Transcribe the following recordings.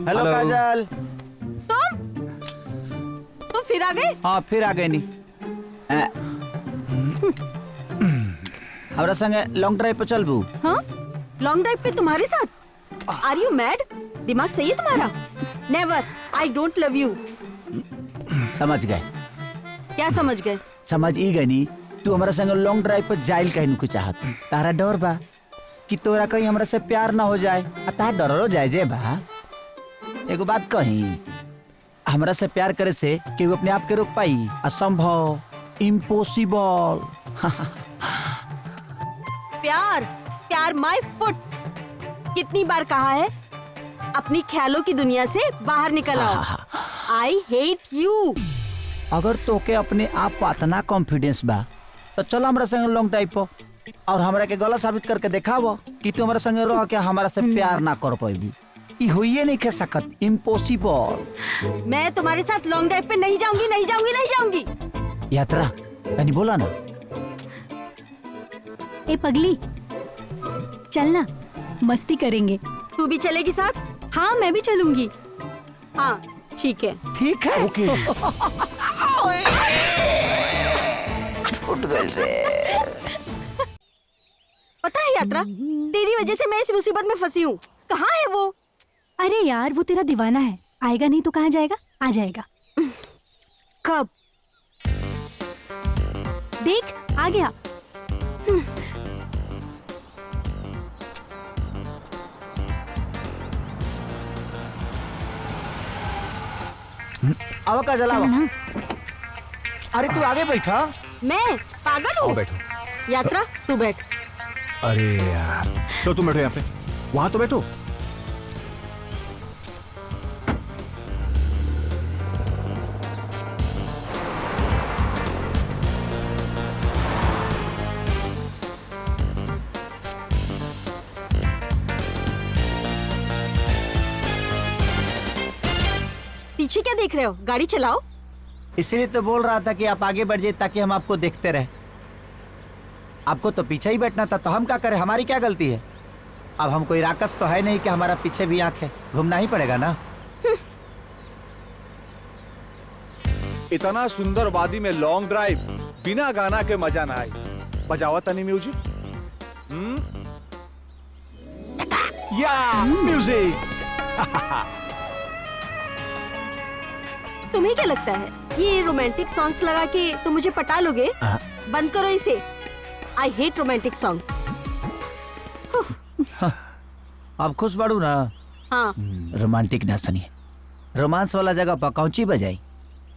Hello काजल। तुम फिर आ गए? हाँ फिर आ गए नी। हमारा संगे लॉन्ग ड्राइव पे चलबू? हाँ लॉन्ग ड्राइव पे तुम्हारे साथ? Are you mad? दिमाग सही है तुम्हारा? Never, I don't love you. समझ गए? क्या समझ गए? समझ ही गई नी। तू हमारा संगे लॉन्ग ड्राइव पे जाइल कहीं को चाहत, तारा डर बा कि तोरा कहीं हमरा से प्यार ना हो जाए। तारा डरो जाए जे बा। एगो बात कही, हमरा से प्यार करे से केहू अपने आप के रोक पाई? असंभव, इम्पॉसिबल। प्यार प्यार माय फुट। कितनी बार कहा है अपनी ख्यालों की दुनिया से बाहर निकल आओ। I hate you. अगर तोके अपने आप पर इतना कॉन्फिडेंस बा तो चल हमरा संगे लॉन्ग ड्राइव पर और हमरा के गलत साबित करके दिखावो कि तू हमरा संगे रह के हमरा से प्यार ना कर पाएगी। ई होइए नहीं के सकत, इम्पॉसिबल। मैं तुम्हारे साथ लॉन्ग ड्राइव पे नहीं जाऊंगी, नहीं जाऊंगी, नहीं जाऊंगी। यात्रा तनी बोला ना। ए पगली, चलना मस्ती करेंगे। तू भी चलेगी साथ? हाँ मैं भी चलूंगी। हाँ ठीक है। ठीक है। ओके। उठ गए रे। पता है यात्रा, तेरी वजह से मैं इस मुसीबत में फंसी हूँ। कहाँ है वो? अरे यार वो तेरा दीवाना है, आएगा नहीं तो कहाँ जाएगा? आ जाएगा। कब? देख आ गया। अब का चला। चल ना। अरे तू आगे बैठा। मैं पागल आओ हूँ? बैठो। यात्रा तू बैठ। अरे यार, चलो तुम बैठो यहाँ पे, वहां तो बैठो। पीछे क्या देख रहे हो? गाड़ी चलाओ। इसीलिए तो बोल रहा था कि आप आगे बढ़ जाइए ताकि हम आपको देखते रहे। आपको तो पीछे ही बैठना था, तो हम क्या करें? हमारी क्या गलती है? अब हम कोई राक्षस तो है नहीं कि हमारा पीछे भी आंख है। घूमना ही पड़ेगा ना। इतना सुंदर वादी में लॉन्ग ड्राइव बिना गाना के मजा ना आई। बजावा तनी म्यूजिक। या म्यूजिक। तुम्हें क्या लगता है ये रोमांटिक सॉन्ग्स लगा के तुम मुझे पटा लोगे? बंद करो इसे। I hate romantic songs. आप खुश बढ़ू ना। हाँ रोमांटिक ना सुनिए, रोमांस वाला जगह पर कौची बजाई?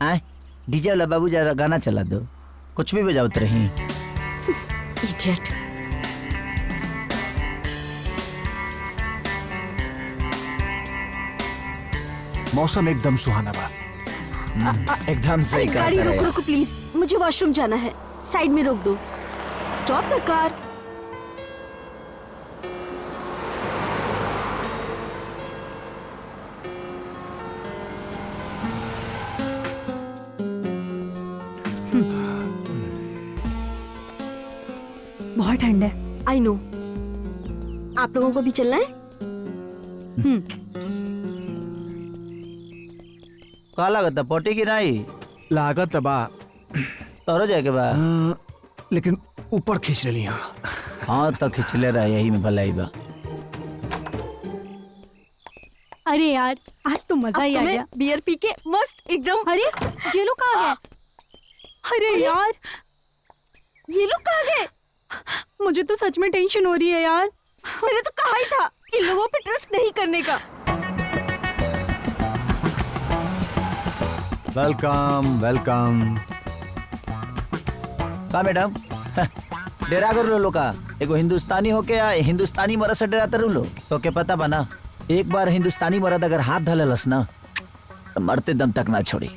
आए डीजे वाला बाबू जरा गाना चला दो, कुछ भी बजाओ तो रही। इडियट। मौसम एकदम सुहाना बा। एकदम सही कहा गाड़ी था रे। रोको रोको प्लीज, मुझे वॉशरूम जाना है। साइड में रोक दो। Stop the car. बहुत ठंड है। आई नो। आप लोगों को भी चलना है? का लगता पोटी की नहीं लागत बा, तोरो जाके बा। लेकिन ऊपर खींच रही यहाँ। हाँ तो खिंचले रहा, यही में भलाई बा। अरे यार आज तो मजा ही आ गया। बियर पी के मस्त एकदम। अरे ये लोग कहाँ गए? अरे यार ये लोग कहाँ गए? मुझे तो सच में टेंशन हो रही है यार। मैंने तो कहा ही था इन लोगों पे ट्रस्ट नहीं करने का। Welcome welcome. का मैडम डेरा कर लो का एगो हिंदुस्तानी होके या हिंदुस्तानी मर्द से डराते लो तो के पता बना, एक बार हिंदुस्तानी मर्द अगर हाथ धलस ना तो मरते दम तक ना छोड़ी।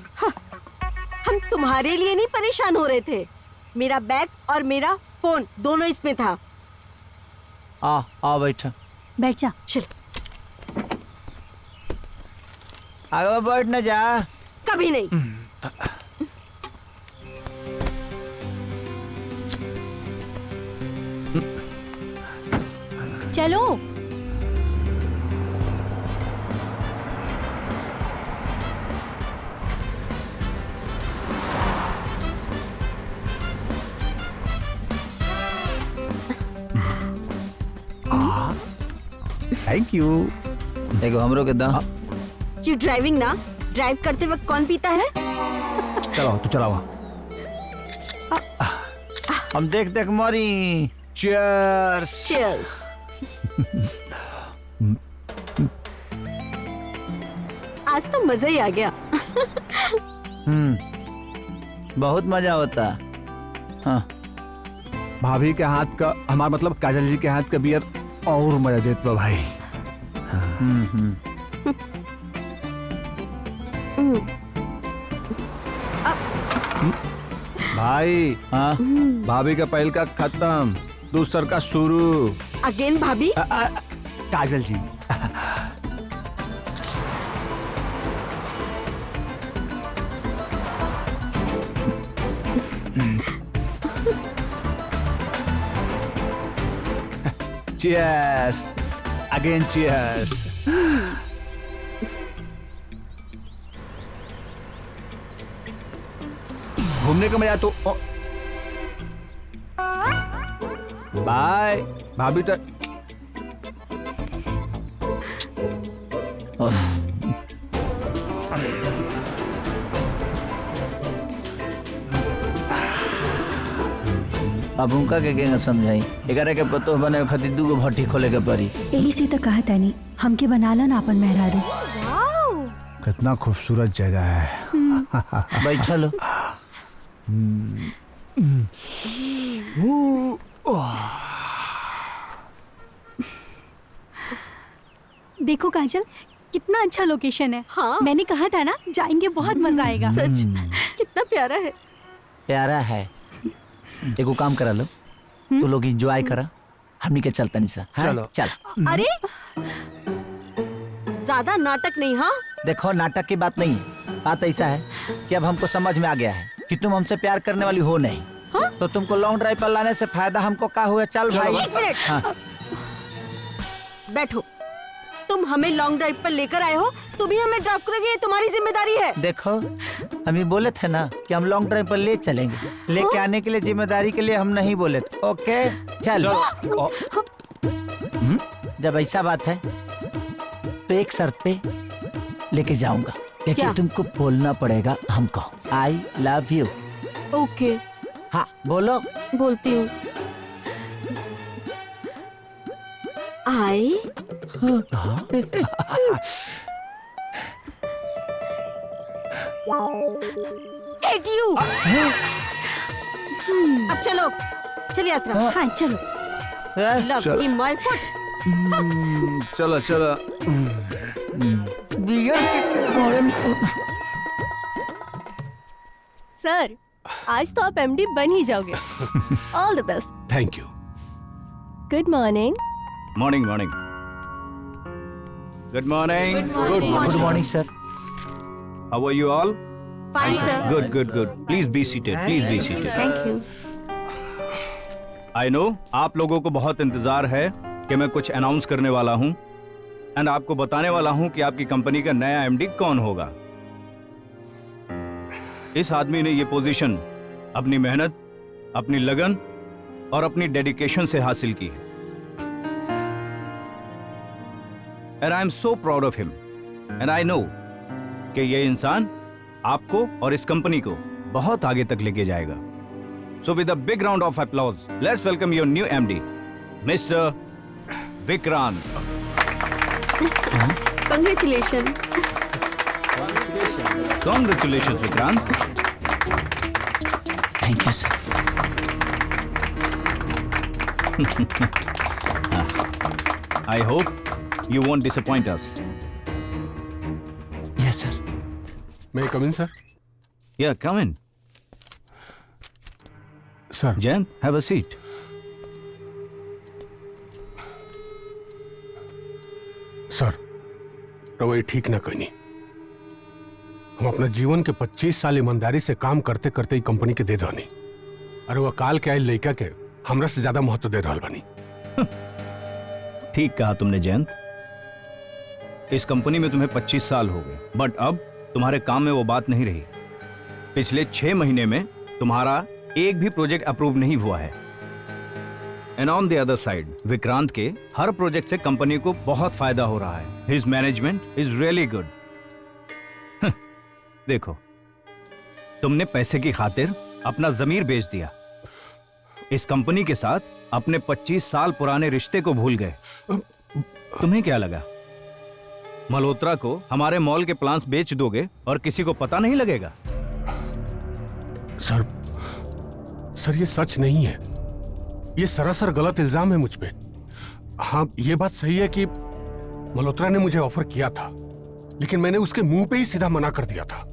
हम तुम्हारे लिए नहीं परेशान हो रहे थे। मेरा बैग और मेरा फोन दोनों इसमें था। आ बैठा। बैठ जा। चल। आगे बैठ न जा। कभी नहीं। चलो। Thank you. देखो हमरो के दा। यू ड्राइविंग ना, ड्राइव करते वक्त कौन पीता है? चलो तू चलाओ। हम देख देख मरी। चीयर्स। चीयर्स। आज तो मजा ही आ गया। बहुत मजा होता। हाँ। भाभी के हाथ का, हमारा मतलब काजल जी के हाथ का बियर और मजा देता भाई। भाई हाँ। भाभी का पहल का खत्म, दूसर का शुरू। अगेन भाभी? काजल जी। Cheers. Again cheers. घूमने का मजा तो बाय भाभी तो अब उनका के समझाई। एकरा के पतो बने खातिर दूगो भट्टी खोले के पड़ी। यही से तो कहा तानी हमके बना लो ना अपन मेहरारू। कितना खूबसूरत जगह है। बैठा लो। देखो काजल कितना अच्छा लोकेशन है। हाँ। मैंने कहा था ना जाएंगे, बहुत मजा आएगा। सच कितना प्यारा है। प्यारा है। देखो काम करा लो, तो लोग एंजॉय करा, हमनी के चलता नहीं सा। चलो। चल। अरे ज्यादा नाटक नहीं। हाँ देखो नाटक की बात नहीं है, बात ऐसा है कि अब हमको समझ में आ गया है कि तुम हमसे प्यार करने वाली हो नहीं। हाँ? तो तुमको लॉन्ग ड्राइव पर लाने से फायदा हमको क्या हुआ? चल भाई। एक मिनट। हाँ। बैठो। तुम हमें लॉन्ग ड्राइव पर लेकर आए हो, तुम ही हमें ड्रॉप करोगे, ये तुम्हारी जिम्मेदारी है। देखो हम ही बोले थे ना कि हम लॉन्ग ड्राइव पर ले चलेंगे, लेके आने के लिए जिम्मेदारी के लिए हम नहीं बोले थे। ओके चल। जब ऐसा बात है तो एक शर्त पे लेके जाऊंगा, लेकिन क्या? तुमको बोलना पड़ेगा हमको आई लव यू। ओके हाँ बोलो। बोलती हूँ। I hate you. अब चलो, चल यात्रा। हाँ चलो। Love in my foot. चलो चलो। सर आज तो आप एमडी बन ही जाओगे। All the best. Thank you. Good morning. Morning morning. Good morning. Good morning sir. How are you all? Fine sir. Good good good. Please be seated, please be seated. Thank you. I know आप लोगों को बहुत इंतजार है कि मैं कुछ announce करने वाला हूं एंड आपको बताने वाला हूं कि आपकी कंपनी का नया एमडी कौन होगा। इस आदमी ने ये पोजीशन अपनी मेहनत, अपनी लगन और अपनी डेडिकेशन से हासिल की है। And I am so proud of him and I know कि ये इंसान आपको और इस कंपनी को बहुत आगे तक लेके जाएगा। So with a big round of applause, let's welcome your new MD, Mr. Vikrant. Congratulations. Congratulations, Vikrant. Thank you sir. I hope you won't disappoint us. Yes sir. May I come in, sir? Yeah, come in. Sir. Jen, have a seat. Sir रवैया ठीक ना कहनी। हम अपना जीवन के 25 साल ईमानदारी से काम करते करते ही कंपनी के दे दहनी, अरे वह काल के आयल लड़का के हमरा से ज्यादा महत्व दे रहल बानी। ठीक कहा तुमने जयंत। इस कंपनी में तुम्हें 25 साल हो गए, बट अब तुम्हारे काम में वो बात नहीं रही। पिछले 6 महीने में तुम्हारा एक भी प्रोजेक्ट अप्रूव नहीं हुआ है। And on the other side Vikrant के हर प्रोजेक्ट से कंपनी को बहुत फायदा हो रहा है. His management is really good. देखो, तुमने पैसे की खातिर अपना जमीर बेच दिया. इस कंपनी के साथ अपने 25 साल पुराने रिश्ते को भूल गए. तुम्हें क्या लगा मल्होत्रा को हमारे मॉल के प्लान्स बेच दोगे और किसी को पता नहीं लगेगा? सर ये सच नहीं है. ये सरासर गलत इल्जाम है मुझ पे. हाँ, ये बात सही है कि मल्होत्रा ने मुझे ऑफर किया था, लेकिन मैंने उसके मुंह पे ही सीधा मना कर दिया था.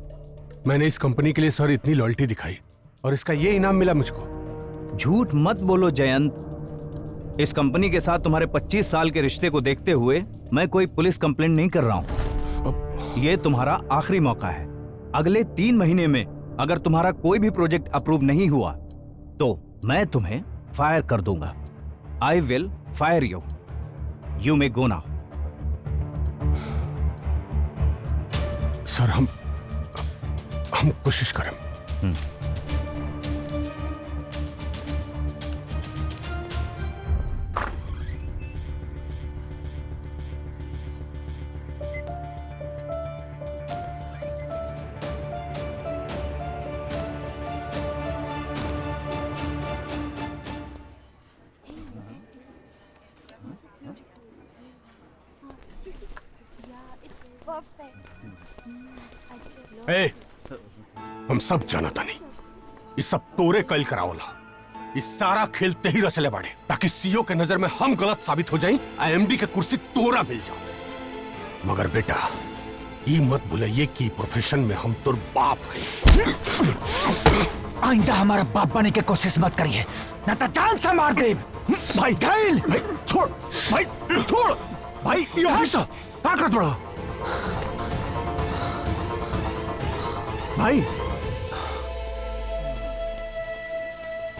मैंने इस कंपनी के लिए सर इतनी लॉयल्टी दिखाई और इसका ये इनाम मिला मुझको. झूठ मत बोलो जयंत. इस कंपनी के साथ तुम्हारे 25 साल के रिश्ते को देखते हुए मैं कोई पुलिस कंप्लेंट नहीं कर रहा हूं. ये तुम्हारा आखिरी मौका है. अगले 3 महीने में अगर तुम्हारा कोई भी प्रोजेक्ट अप्रूव नहीं हुआ तो मैं तुम्हें फायर कर दूंगा. I will fire you. You may go now. Sir हम कोशिश करें. ए, हम सब जानता नहीं ये सब तोरे कल करावला. ये सारा खेल ते ही रचले बाड़े ताकि सीईओ के नजर में हम गलत साबित हो जाएं, आईएमडी के कुर्सी तोरा मिल जाओ. मगर बेटा ये मत भूलिए कि प्रोफेशन में हम तोर बाप हैं. आइंदा हमारा बाप बनने की कोशिश मत करिए, ना तो जान से मार दे. भाई घायल. छोड़ भाई, छोड़ भाई. ये हमेशा ताकत बढ़ा. भाई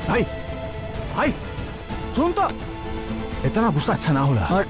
भाई भाई सुन तो, इतना गुस्सा अच्छा ना होला.